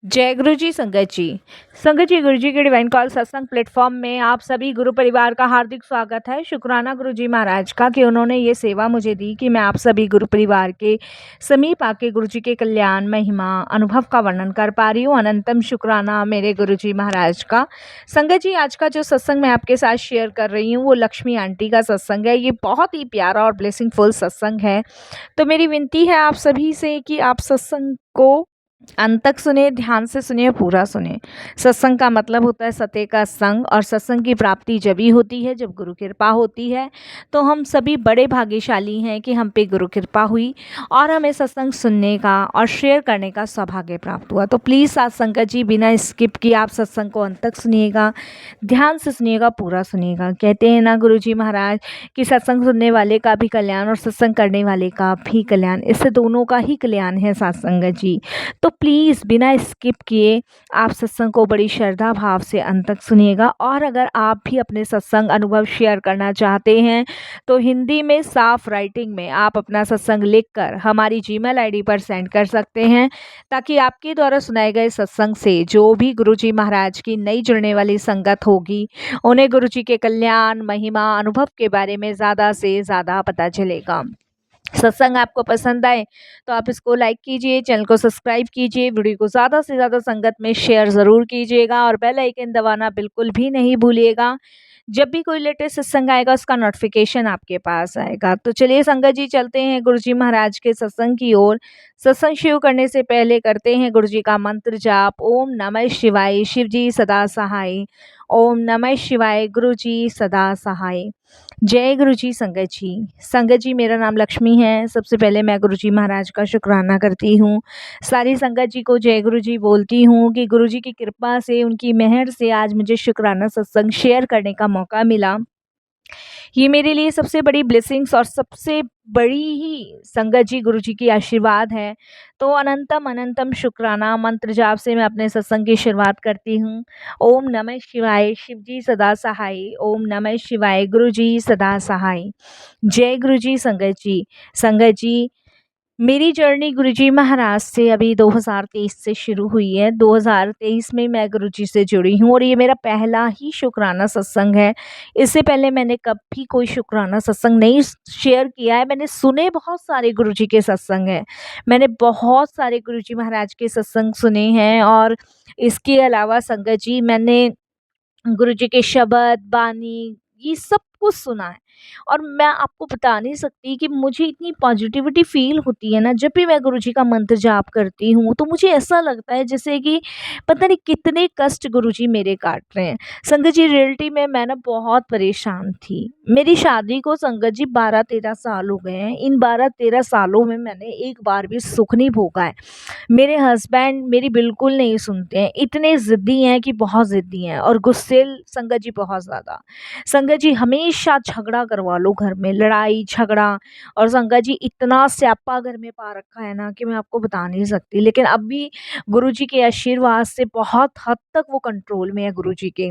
जय गुरु जी संगत जी। संगत जी, गुरु जी के डिवाइन कॉल सत्संग प्लेटफॉर्म में आप सभी गुरु परिवार का हार्दिक स्वागत है। शुक्राना गुरु जी महाराज का कि उन्होंने ये सेवा मुझे दी कि मैं आप सभी गुरु परिवार के समीप आके गुरु जी के कल्याण, महिमा, अनुभव का वर्णन कर पा रही हूँ। अनंतम शुक्राना मेरे गुरु जी महाराज का। संगत जी, आज का जो सत्संग मैं आपके साथ शेयर कर रही हूँ वो लक्ष्मी आंटी का सत्संग है। ये बहुत ही प्यारा और ब्लेसिंगफुल सत्संग है। तो मेरी विनती है आप सभी से कि आप सत्संग को अंत तक सुने, ध्यान से सुनिए, पूरा सुने। सत्संग का मतलब होता है सत्य का संग, और सत्संग की प्राप्ति जब ही होती है जब गुरु कृपा होती है। तो हम सभी बड़े भाग्यशाली हैं कि हम पे गुरु कृपा हुई और हमें सत्संग सुनने का और शेयर करने का सौभाग्य प्राप्त हुआ। तो प्लीज़ साथ संगत जी, बिना स्किप किए आप सत्संग को अंत तक सुनिएगा, ध्यान से सुनिएगा, पूरा सुनिएगा। कहते हैं ना गुरु जी महाराज कि सत्संग सुनने वाले का भी कल्याण और सत्संग करने वाले का भी कल्याण, इससे दोनों का ही कल्याण है साथ संगत जी। तो प्लीज़ बिना स्किप किए आप सत्संग को बड़ी श्रद्धा भाव से अंत तक सुनिएगा। और अगर आप भी अपने सत्संग अनुभव शेयर करना चाहते हैं तो हिंदी में साफ राइटिंग में आप अपना सत्संग लिखकर हमारी जीमेल आईडी पर सेंड कर सकते हैं, ताकि आपके द्वारा सुनाए गए सत्संग से जो भी गुरु जी महाराज की नई जुड़ने वाली संगत होगी उन्हें गुरु जी के कल्याण, महिमा, अनुभव के बारे में ज़्यादा से ज़्यादा पता चलेगा। सत्संग आपको पसंद आए तो आप इसको लाइक कीजिए, चैनल को सब्सक्राइब कीजिए, वीडियो को ज़्यादा से ज़्यादा संगत में शेयर ज़रूर कीजिएगा और बेल आइकन दबाना बिल्कुल भी नहीं भूलिएगा। जब भी कोई लेटेस्ट सत्संग आएगा उसका नोटिफिकेशन आपके पास आएगा। तो चलिए संगत जी, चलते हैं गुरु जी महाराज के सत्संग की ओर। सत्संग शुरू करने से पहले करते हैं गुरु जी का मंत्र जाप। ओम नमः शिवाय, शिव जी सदा सहाय। ओम नमः शिवाय, गुरु जी सदा सहाय। जय गुरु जी संगत जी। संगत जी, मेरा नाम लक्ष्मी है। सबसे पहले मैं गुरु जी महाराज का शुक्राना करती हूँ। सारी संगत जी को जय गुरु जी बोलती हूँ कि गुरु जी की कृपा से, उनकी मेहर से आज मुझे शुक्राना सत्संग शेयर करने का मौका मिला। ये मेरे लिए सबसे बड़ी ब्लेसिंग्स और सबसे बड़ी ही संगत जी गुरु जी की आशीर्वाद है। तो अनंतम अनंतम शुक्राना मंत्र जाप से मैं अपने सत्संग की शुरुआत करती हूँ। ओम नमः शिवाय, शिव जी सदा सहाय। ओम नमः शिवाय, गुरु जी सदा सहाय। जय गुरु जी संगत जी। संगत जी, मेरी जर्नी गुरुजी महाराज से अभी 2023 से शुरू हुई है। 2023 में मैं गुरुजी से जुड़ी हूँ और ये मेरा पहला ही शुक्राना सत्संग है। इससे पहले मैंने कभी कोई शुक्राना सत्संग नहीं शेयर किया है। मैंने सुने बहुत सारे गुरुजी के सत्संग हैं, मैंने बहुत सारे गुरुजी महाराज के सत्संग सुने हैं, और इसके अलावा संगत जी मैंने गुरुजी के शब्द, बानी, ये सब कुछ सुना है। और मैं आपको बता नहीं सकती कि मुझे इतनी पॉजिटिविटी फ़ील होती है ना, जब भी मैं गुरुजी का मंत्र जाप करती हूँ, तो मुझे ऐसा लगता है जैसे कि पता नहीं कितने कष्ट गुरुजी मेरे काट रहे हैं। संगत जी, रियलिटी में मैं ना बहुत परेशान थी। मेरी शादी को संगत जी 12-13 साल हो गए हैं। इन 12-13 सालों में मैंने एक बार भी सुख नहीं भोगा है। मेरे हस्बैंड मेरी बिल्कुल नहीं सुनते हैं, इतने ज़िद्दी हैं कि बहुत ज़िद्दी हैं, और गुस्सैल संगत जी बहुत ज़्यादा। संगत जी, हमेशा झगड़ा करवा लो घर में, लड़ाई झगड़ा, और संगत जी इतना स्यापा घर में पा रखा है ना कि मैं आपको बता नहीं सकती। लेकिन अब भी गुरुजी के आशीर्वाद से बहुत हद तक वो कंट्रोल में है गुरुजी के।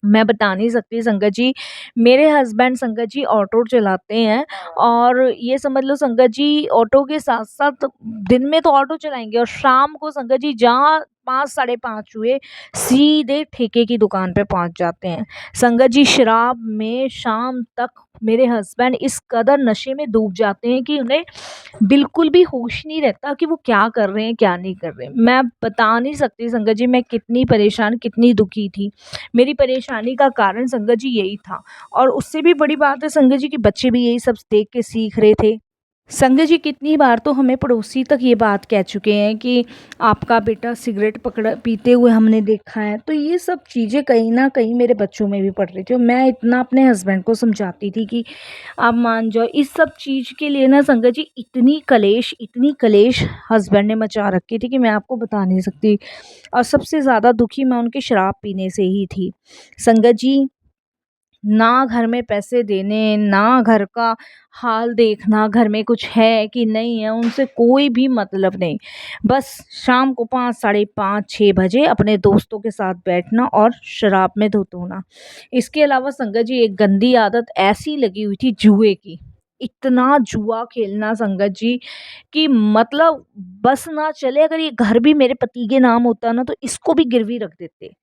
मैं बता नहीं सकती संगत जी, मेरे हस्बैंड संगत जी ऑटो चलाते हैं, और ये समझ लो संगत जी ऑटो के साथ-साथ दिन में तो ऑटो चलाएँगे और शाम को संगत जी जहाँ 5 साढ़े 5 हुए सीधे ठेके की दुकान पे पहुँच जाते हैं। संगत जी, शराब में शाम तक मेरे हस्बैंड इस कदर नशे में डूब जाते हैं कि उन्हें बिल्कुल भी होश नहीं रहता कि वो क्या कर रहे हैं, क्या नहीं कर रहे हैं। मैं बता नहीं सकती संगत जी मैं कितनी परेशान, कितनी दुखी थी। मेरी परेशानी का कारण संगत जी यही था, और उससे भी बड़ी बात है संगत जी कि बच्चे भी यही सब देख के सीख रहे थे। संगत जी, कितनी बार तो हमें पड़ोसी तक ये बात कह चुके हैं कि आपका बेटा सिगरेट पकड़ा पीते हुए हमने देखा है। तो ये सब चीज़ें कहीं न कहीं मेरे बच्चों में भी पड़ रही थी, और मैं इतना अपने हस्बैंड को समझाती थी कि आप मान जाओ। इस सब चीज़ के लिए ना संगत जी इतनी कलेश हस्बैंड ने मचा रखी थी कि मैं आपको बता नहीं सकती। और सबसे ज़्यादा दुखी मैं उनके शराब पीने से ही थी। संगत जी, ना घर में पैसे देने, ना घर का हाल देखना, घर में कुछ है कि नहीं है, उनसे कोई भी मतलब नहीं। बस शाम को 5 साढ़े 5 6 बजे अपने दोस्तों के साथ बैठना और शराब में धुत होना। इसके अलावा संगत जी एक गंदी आदत ऐसी लगी हुई थी जुए की। इतना जुआ खेलना संगत जी कि मतलब बस ना चले, अगर ये घर भी मेरे पति के नाम होता ना तो इसको भी गिरवी रख देते।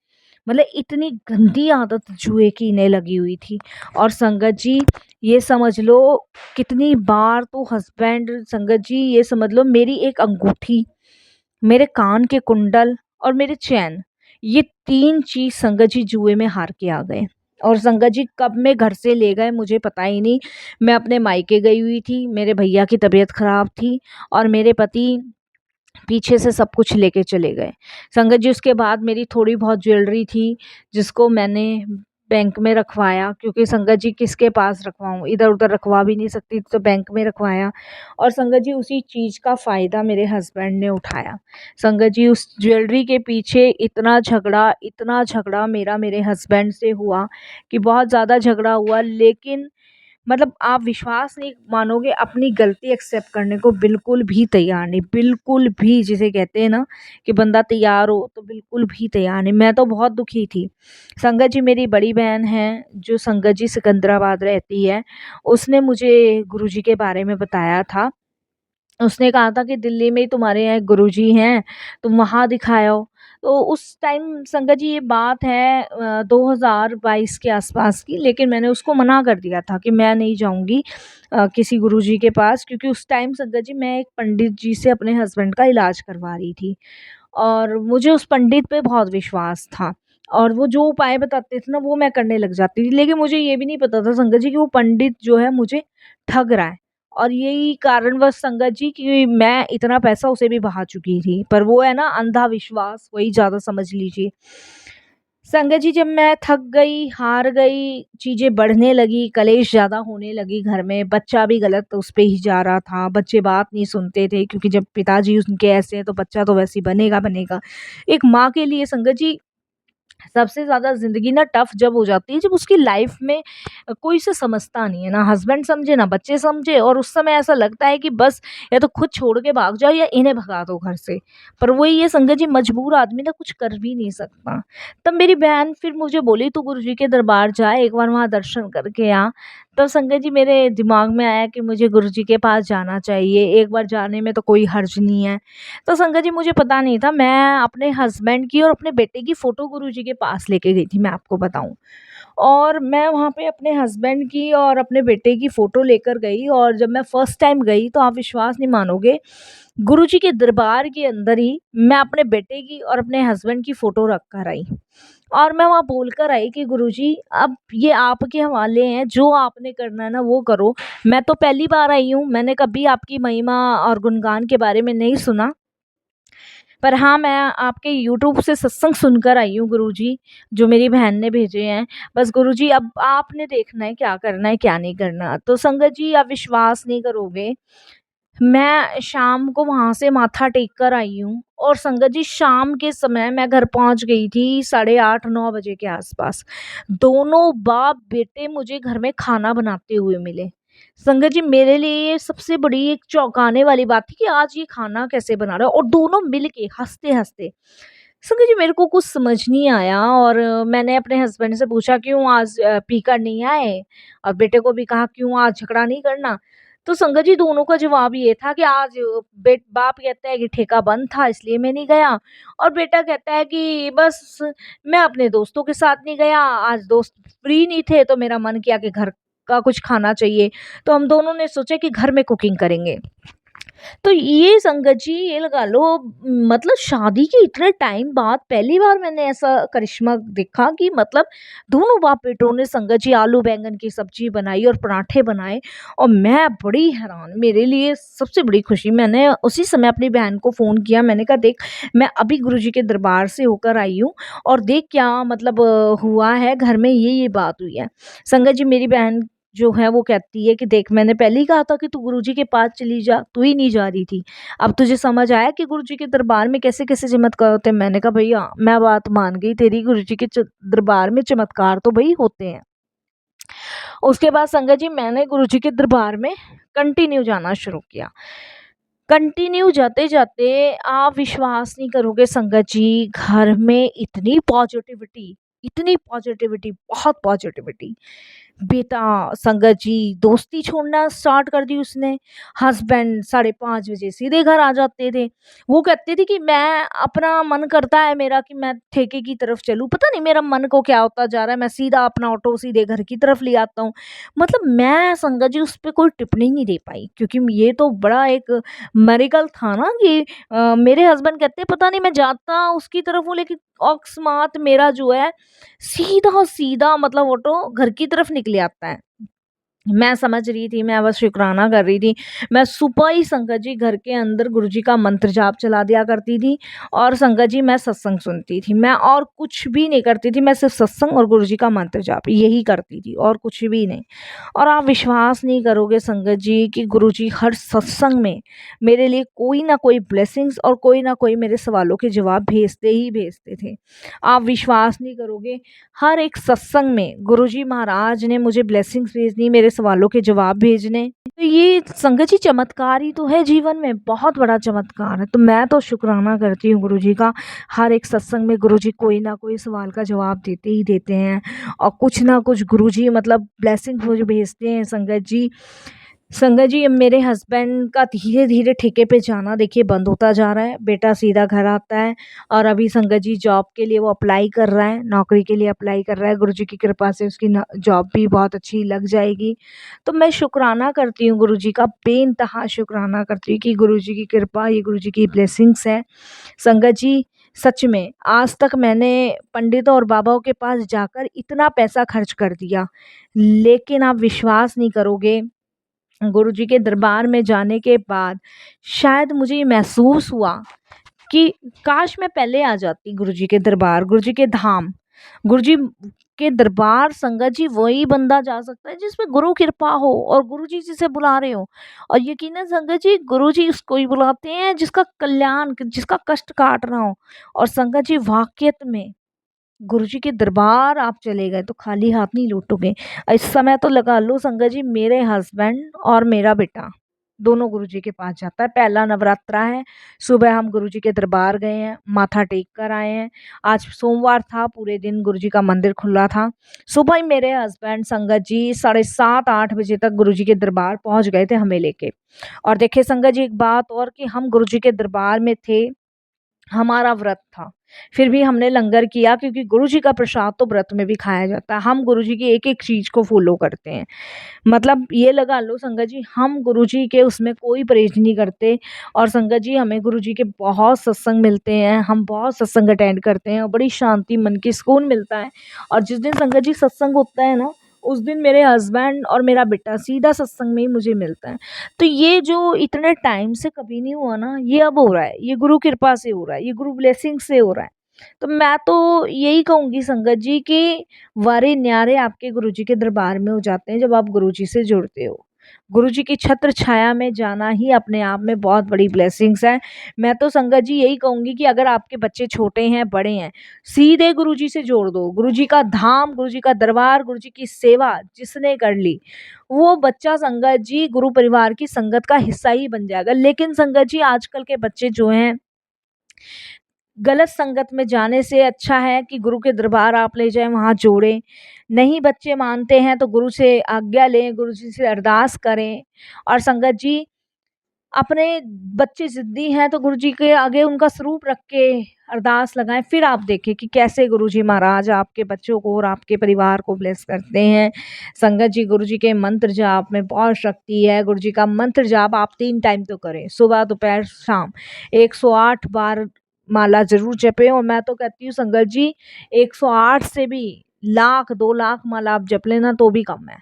मतलब इतनी गंदी आदत जुए की इन्हें लगी हुई थी। और संगत जी ये समझ लो कितनी बार तो हस्बैंड, संगत जी ये समझ लो मेरी एक अंगूठी, मेरे कान के कुंडल और मेरे चैन, ये 3 चीज़ संगत जी जुए में हार के आ गए। और संगत जी कब में घर से ले गए मुझे पता ही नहीं। मैं अपने मायके गई हुई थी, मेरे भैया की तबीयत खराब थी और मेरे पति पीछे से सब कुछ लेके चले गए। संगत जी उसके बाद मेरी थोड़ी बहुत ज्वेलरी थी जिसको मैंने बैंक में रखवाया, क्योंकि संगत जी किसके पास रखवाऊँ, इधर-उधर रखवा भी नहीं सकती तो बैंक में रखवाया। और संगत जी उसी चीज़ का फ़ायदा मेरे हस्बैंड ने उठाया। संगत जी उस ज्वेलरी के पीछे इतना झगड़ा मेरा मेरे हस्बैंड से हुआ कि बहुत ज़्यादा झगड़ा हुआ, लेकिन मतलब आप विश्वास नहीं मानोगे, अपनी गलती एक्सेप्ट करने को बिल्कुल भी तैयार नहीं, बिल्कुल भी, जिसे कहते हैं ना कि बंदा तैयार हो तो बिल्कुल भी तैयार नहीं। मैं तो बहुत दुखी थी। संगत जी मेरी बड़ी बहन है जो संगत जी सिकंदराबाद रहती है, उसने मुझे गुरुजी के बारे में बताया था। उसने कहा था कि दिल्ली में ही तुम्हारे यहाँ एक गुरुजी हैं, तुम वहाँ दिखाओ। तो उस टाइम संगत जी ये बात है 2022 के आसपास की, लेकिन मैंने उसको मना कर दिया था कि मैं नहीं जाऊँगी किसी गुरुजी के पास, क्योंकि उस टाइम संगत जी मैं एक पंडित जी से अपने हस्बैंड का इलाज करवा रही थी और मुझे उस पंडित पे बहुत विश्वास था। और वो जो उपाय बताते थे ना वो मैं करने लग जाती थी, लेकिन मुझे ये भी नहीं पता था संगत जी कि वो पंडित जो है मुझे ठग रहा है। और यही कारणवश संगत जी कि मैं इतना पैसा उसे भी बहा चुकी थी, पर वो है ना अंधा विश्वास, वही ज़्यादा समझ लीजिए। संगत जी जब मैं थक गई, हार गई, चीज़ें बढ़ने लगी, कलेश ज़्यादा होने लगी घर में, बच्चा भी गलत उस पे ही जा रहा था, बच्चे बात नहीं सुनते थे, क्योंकि जब पिताजी उनके ऐसे हैं तो बच्चा तो वैसे ही बनेगा बनेगा। एक माँ के लिए संगत जी सबसे ज़्यादा ज़िंदगी ना टफ जब हो जाती है जब उसकी लाइफ में कोई उसे समझता नहीं है, ना हस्बैंड समझे ना बच्चे समझे, और उस समय ऐसा लगता है कि बस या तो खुद छोड़ के भाग जाओ या इन्हें भगा दो घर से। पर वही ये संगत जी मजबूर आदमी ना कुछ कर भी नहीं सकता। तब मेरी बहन फिर मुझे बोली तू गुरुजी के दरबार जा, एक बार वहाँ दर्शन करके आ। तब संगत जी मेरे दिमाग में आया कि मुझे गुरुजी के पास जाना चाहिए, एक बार जाने में तो कोई हर्ज नहीं है। तो संगत जी मुझे पता नहीं था, मैं अपने हस्बैंड की और अपने बेटे की फ़ोटो गुरुजी के पास लेके गई थी, मैं आपको बताऊँ। और मैं वहाँ पे अपने हस्बैंड की और अपने बेटे की फ़ोटो लेकर गई, और जब मैं फर्स्ट टाइम गई तो आप विश्वास नहीं मानोगे, गुरुजी के दरबार के अंदर ही मैं अपने बेटे की और अपने हस्बैंड की फ़ोटो रख कर आई। और मैं वहाँ बोल कर आई कि गुरुजी अब ये आपके हवाले हैं, जो आपने करना है ना वो करो। मैं तो पहली बार आई हूँ, मैंने कभी आपकी महिमा और गुणगान के बारे में नहीं सुना। पर हाँ, मैं आपके यूट्यूब से सत्संग सुनकर आई हूँ गुरुजी, जो मेरी बहन ने भेजे हैं। बस गुरुजी अब आपने देखना है क्या करना है, क्या नहीं करना। तो संगत जी आप विश्वास नहीं करोगे, मैं शाम को वहाँ से माथा टेक कर आई हूँ और संगत जी शाम के समय मैं घर पहुँच गई थी 8:30-9 बजे के आसपास। दोनों बाप-बेटे मुझे घर में खाना बनाते हुए मिले। संगत जी मेरे लिए ये सबसे बड़ी एक चौंकाने वाली बात थी कि आज ये खाना कैसे बना रहा है, और दोनों मिल के हँसते-हँसते। संगत जी मेरे को कुछ समझ नहीं आया, और मैंने अपने हस्बैंड से पूछा क्यों आज पी कर नहीं आए? और बेटे को भी कहा क्यों आज झगड़ा नहीं करना? तो संगत जी दोनों का जवाब ये था कि आज बेट बाप कहता है कि ठेका बंद था इसलिए मैं नहीं गया, और बेटा कहता है कि बस मैं अपने दोस्तों के साथ नहीं गया, आज दोस्त फ्री नहीं थे तो मेरा मन किया कि घर का कुछ खाना चाहिए, तो हम दोनों ने सोचा कि घर में कुकिंग करेंगे। तो ये संगत जी ये लगा लो, मतलब शादी के इतने टाइम बाद पहली बार मैंने ऐसा करिश्मा देखा कि मतलब दोनों बाप बेटों ने संगत जी आलू बैंगन की सब्जी बनाई और पराठे बनाए, और मैं बड़ी हैरान, मेरे लिए सबसे बड़ी खुशी, मैंने उसी समय अपनी बहन को फ़ोन किया, मैंने कहा देख मैं अभी गुरुजी के दरबार से होकर आई हूँ और देख क्या मतलब हुआ है घर में, ये बात हुई है। संगत जी मेरी बहन जो है वो कहती है कि देख मैंने पहले ही कहा था कि तू गुरुजी के पास चली जा, तू ही नहीं जा रही थी। अब तुझे समझ आया कि गुरुजी के दरबार में कैसे-कैसे चमत्कार होते हैं। मैंने कहा भैया मैं बात मान गई तेरी, गुरुजी के दरबार में चमत्कार तो भई होते हैं। उसके बाद संगत जी मैंने गुरुजी के दरबार में कंटिन्यू जाना शुरू किया। कंटिन्यू जाते-जाते आप विश्वास नहीं करोगे संगत जी, घर में इतनी पॉजिटिविटी, बहुत पॉजिटिविटी। बेटा संगत जी दोस्ती छोड़ना स्टार्ट कर दी उसने। हस्बैंड 5:30 बजे सीधे घर आ जाते थे। वो कहते थे कि मैं अपना मन करता है मेरा कि मैं ठेके की तरफ चलूँ, पता नहीं मेरा मन को क्या होता जा रहा है, मैं सीधा अपना ऑटो सीधे घर की तरफ ले आता हूँ। मतलब मैं संगत जी उस पे कोई टिप्पणी नहीं दे पाई, क्योंकि ये तो बड़ा एक मेरेकल था ना कि मेरे हस्बैंड कहते पता नहीं मैं जाता उसकी तरफ हूँ, लेकिन अकस्मात मेरा जो है सीधा मतलब ऑटो घर की तरफ निकले आता है। मैं समझ रही थी, मैं बस शुक्राना कर रही थी। मैं सुबह ही संगत जी घर के अंदर गुरुजी का मंत्र जाप चला दिया करती थी और संगत जी मैं सत्संग सुनती थी। मैं और कुछ भी नहीं करती थी, मैं सिर्फ़ सत्संग और गुरुजी का मंत्र जाप यही करती थी और कुछ भी नहीं। और आप विश्वास नहीं करोगे संगत जी कि गुरुजी हर सत्संग में मेरे लिए कोई ना कोई ब्लेसिंग्स और कोई ना कोई मेरे सवालों के जवाब भेजते ही भेजते थे। आप विश्वास नहीं करोगे, हर एक सत्संग में गुरुजी महाराज ने मुझे ब्लेसिंग्स भेजनी, मेरे सवालों के जवाब भेजने। तो ये संगत जी चमत्कार ही तो है जीवन में, बहुत बड़ा चमत्कार है। तो मैं तो शुक्राना करती हूँ गुरुजी का, हर एक सत्संग में गुरुजी कोई ना कोई सवाल का जवाब देते ही देते हैं और कुछ ना कुछ गुरुजी मतलब ब्लेसिंग्स मुझे भेजते हैं संगत जी। संगत जी, अब मेरे हस्बैंड का धीरे-धीरे ठेके पे जाना देखिए बंद होता जा रहा है। बेटा सीधा घर आता है और अभी संगत जी जॉब के लिए वो अप्लाई कर रहा है, नौकरी के लिए अप्लाई कर रहा है। गुरुजी की कृपा से उसकी न जॉब भी बहुत अच्छी लग जाएगी। तो मैं शुकराना करती हूँ गुरुजी का, बेइंतहा शुकराना करती हूँ कि गुरुजी की कृपा, ये गुरुजी की ब्लेसिंग्स है। संगत जी, सच में आज तक मैंने पंडितों और बाबाओं के पास जाकर इतना पैसा खर्च कर दिया, लेकिन आप विश्वास नहीं करोगे, गुरुजी के दरबार में जाने के बाद शायद मुझे ये महसूस हुआ कि काश मैं पहले आ जाती गुरुजी के दरबार, गुरुजी के धाम। गुरुजी के दरबार संगत जी वही बंदा जा सकता है जिसमें गुरु कृपा हो और गुरुजी जिसे बुला रहे हो। और यकीनन संगत जी गुरुजी उसको ही बुलाते हैं जिसका कल्याण, जिसका कष्ट काट रहा हो। और संगत जी वाक़ई में गुरुजी के दरबार आप चले गए तो खाली हाथ नहीं लौटोगे। इस समय तो लगा लो संगत जी, मेरे हस्बैंड और मेरा बेटा दोनों गुरुजी के पास जाता है। पहला नवरात्रा है, सुबह हम गुरुजी के दरबार गए हैं, माथा टेक कर आए हैं। आज सोमवार था, पूरे दिन गुरुजी का मंदिर खुला था। सुबह ही मेरे हस्बैंड संगत जी 7:30-8 बजे तक गुरुजी के दरबार पहुंच गए थे हमें लेके। और देखिए संगत जी एक बात और कि हम गुरुजी के दरबार में थे, हमारा व्रत था, फिर भी हमने लंगर किया क्योंकि गुरुजी का प्रसाद तो व्रत में भी खाया जाता है। हम गुरुजी की एक-एक चीज़ को फ़ॉलो करते हैं। मतलब ये लगा लो संगत जी, हम गुरुजी के उसमें कोई परहेज़ नहीं करते। और संगत जी हमें गुरुजी के बहुत सत्संग मिलते हैं, हम बहुत सत्संग अटेंड करते हैं और बड़ी शांति, मन की सुकून मिलता है। और जिस दिन संगत जी सत्संग होता है ना, उस दिन मेरे हस्बैंड और मेरा बेटा सीधा सत्संग में ही मुझे मिलता है। तो ये जो इतने टाइम से कभी नहीं हुआ ना, ये अब हो रहा है, ये गुरु कृपा से हो रहा है, ये गुरु ब्लेसिंग से हो रहा है। तो मैं तो यही कहूँगी संगत जी कि वारे न्यारे आपके गुरुजी के दरबार में हो जाते हैं जब आप गुरुजी से जुड़ते हो। गुरुजी की छत्र छाया में जाना ही अपने आप में बहुत बड़ी ब्लेसिंग्स है। मैं तो संगत जी यही कहूँगी कि अगर आपके बच्चे छोटे हैं, बड़े हैं, सीधे गुरुजी से जोड़ दो। गुरुजी का धाम, गुरुजी का दरबार, गुरुजी की सेवा जिसने कर ली, वो बच्चा संगत जी गुरु परिवार की संगत का हिस्सा ही बन जाएगा। लेकिन संगत जी आजकल के बच्चे जो हैं, गलत संगत में जाने से अच्छा है कि गुरु के दरबार आप ले जाएँ, वहाँ जोड़ें। नहीं बच्चे मानते हैं तो गुरु से आज्ञा लें, गुरु जी से अरदास करें। और संगत जी अपने बच्चे ज़िद्दी हैं तो गुरुजी के आगे उनका स्वरूप रख के अरदास लगाएँ, फिर आप देखें कि कैसे गुरुजी महाराज आपके बच्चों को और आपके परिवार को ब्लेस करते हैं। संगत जी गुरुजी के मंत्र जाप में बहुत शक्ति है। गुरुजी का मंत्र जाप आप 3 टाइम तो करें, सुबह, दोपहर, शाम। 108 बार माला ज़रूर जपें। और मैं तो कहती हूँ संगत जी 108 से भी लाख, 2 लाख माला आप जप लें ना तो भी कम है।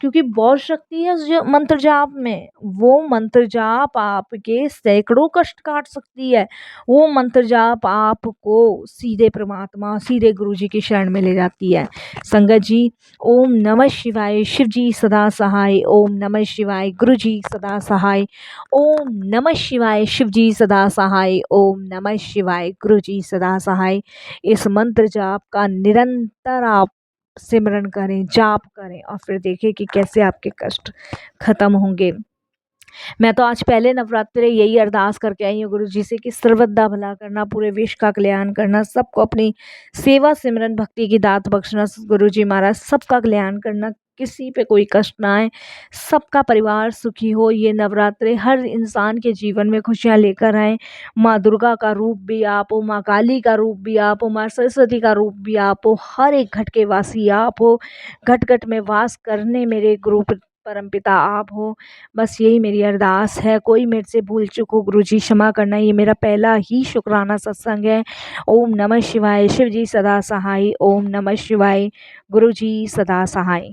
क्योंकि बहुत शक्ति है उस मंत्र जाप में। वो मंत्र जाप आपके सैकड़ों कष्ट काट सकती है। वो मंत्र जाप आपको सीधे परमात्मा, सीधे गुरु जी की शरण में ले जाती है। संगत जी, ओम नमः शिवाय, शिव जी सदा सहाय। ओम नमः शिवाय, गुरु जी सदा सहाय। ओम नमः शिवाय, शिव जी सदा सहाय। ओम नमः शिवाय, गुरु जी सदा सहाय। इस मंत्र जाप का निरंतर आप सिमरन करें, जाप करें और फिर देखें कि कैसे आपके कष्ट खत्म होंगे। मैं तो आज पहले नवरात्रे यही अरदास करके आई हूँ गुरु जी से कि सर्वदा दा भला करना, पूरे विश्व का कल्याण करना, सबको अपनी सेवा सिमरन भक्ति की दात बख्शना गुरु जी महाराज, सबका कल्याण करना, किसी पे कोई कष्ट ना आए, सबका परिवार सुखी हो। ये नवरात्रे हर इंसान के जीवन में खुशियाँ लेकर आए। माँ दुर्गा का रूप भी आप हो, माँ काली का रूप भी आप हो, माँ सरस्वती का रूप भी आप हो, हर एक घट के वासी आप हो, घट घट में वास करने मेरे गुरु परमपिता आप हो। बस यही मेरी अरदास है। कोई मेरे से भूल चूक हो गुरु जी क्षमा करना। ये मेरा पहला ही शुक्राना सत्संग है। ओम नमः शिवाय। शिव जी सदा सहाय। ओम नमः शिवाय। गुरु जी सदा सहाय।